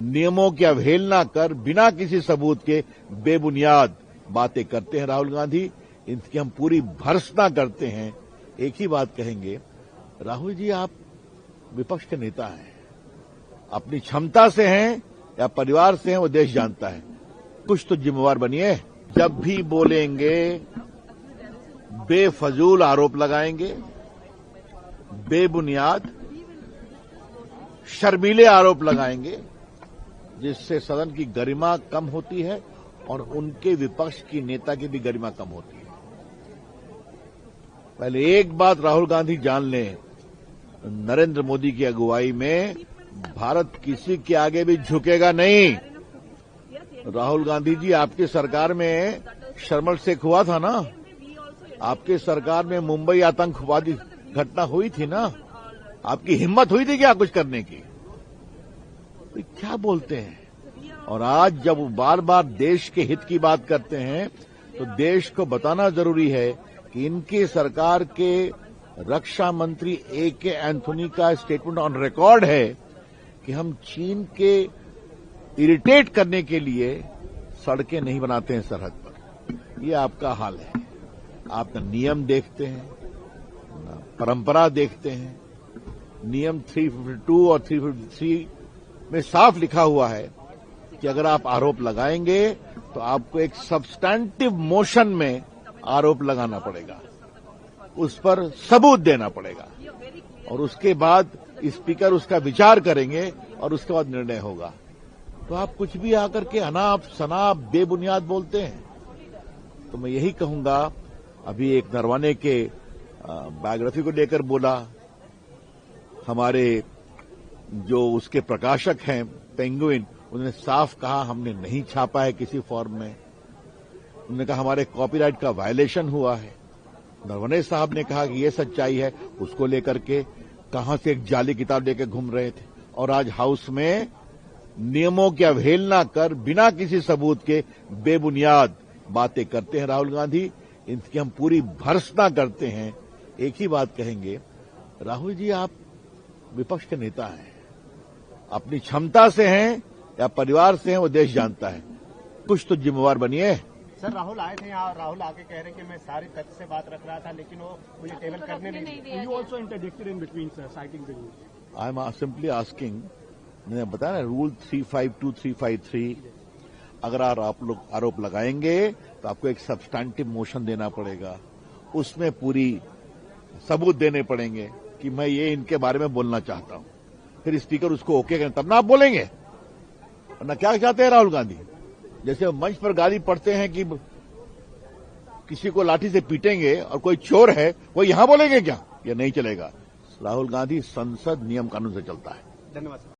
नियमों की अवहेलना कर बिना किसी सबूत के बेबुनियाद बातें करते हैं राहुल गांधी। इनकी हम पूरी भर्त्सना करते हैं। एक ही बात कहेंगे, राहुल जी आप विपक्ष के नेता हैं, अपनी क्षमता से हैं या परिवार से हैं वो देश जानता है। कुछ तो जिम्मेवार बनिए। जब भी बोलेंगे बेफजूल आरोप लगाएंगे, बेबुनियाद शर्मीले आरोप लगाएंगे, जिससे सदन की गरिमा कम होती है और उनके विपक्ष की नेता की भी गरिमा कम होती है। पहले एक बात राहुल गांधी जान लें, नरेंद्र मोदी की अगुवाई में भारत किसी के आगे भी झुकेगा नहीं। राहुल गांधी जी, आपकी सरकार में शर्मल शेख हुआ था ना, आपकी सरकार में मुंबई आतंकवादी घटना हुई थी ना, आपकी हिम्मत हुई थी क्या कुछ करने की? तो क्या बोलते हैं? और आज जब वो बार बार देश के हित की बात करते हैं तो देश को बताना जरूरी है कि इनकी सरकार के रक्षा मंत्री AK एंथोनी का स्टेटमेंट ऑन रिकॉर्ड है कि हम चीन के इरिटेट करने के लिए सड़कें नहीं बनाते हैं सरहद पर। ये आपका हाल है। आप न नियम देखते हैं, न परंपरा देखते हैं। नियम 352 और 353 में साफ लिखा हुआ है कि अगर आप आरोप लगाएंगे तो आपको एक सब्सटैंटिव मोशन में आरोप लगाना पड़ेगा, उस पर सबूत देना पड़ेगा और उसके बाद स्पीकर उसका विचार करेंगे और उसके बाद निर्णय होगा। तो आप कुछ भी आकर के अनाप शनाप बेबुनियाद बोलते हैं। तो मैं यही कहूंगा, अभी एक नरवाने के बायोग्राफी को लेकर बोला, हमारे जो उसके प्रकाशक हैं पेंगुइन, उन्होंने साफ कहा हमने नहीं छापा है किसी फॉर्म में। उन्होंने कहा हमारे कॉपीराइट का वायलेशन हुआ है। नरवणे साहब ने कहा कि ये सच्चाई है, उसको लेकर के कहां से एक जाली किताब लेकर घूम रहे थे। और आज हाउस में नियमों की अवहेलना कर बिना किसी सबूत के बेबुनियाद बातें करते हैं राहुल गांधी। इनकी हम पूरी भर्त्सना करते हैं। एक ही बात कहेंगे, राहुल जी आप विपक्ष के नेता हैं, अपनी क्षमता से हैं या परिवार से हैं वो देश जानता है। कुछ तो जिम्मेवार बनिए। सर राहुल आए थे यहाँ, राहुल आके कह रहे कि मैं सारे तथ्य से बात रख रहा था, लेकिन वो मुझे टेबल करने नहीं दिया। You also interjected in between sir, citing the rule. I am simply asking, मैंने बताया ना रूल 352 353, अगर आप लोग आरोप लगाएंगे तो आपको एक सब्सटैंटिव मोशन देना पड़ेगा, उसमें पूरी सबूत देने पड़ेंगे कि मैं ये इनके बारे में बोलना चाहता हूं। फिर स्पीकर उसको ओके करें तब ना आप बोलेंगे। वरना क्या चाहते हैं राहुल गांधी? जैसे मंच पर गाली पढ़ते हैं कि किसी को लाठी से पीटेंगे और कोई चोर है वो यहां बोलेंगे क्या? ये नहीं चलेगा। राहुल गांधी संसद नियम कानून से चलता है। धन्यवाद।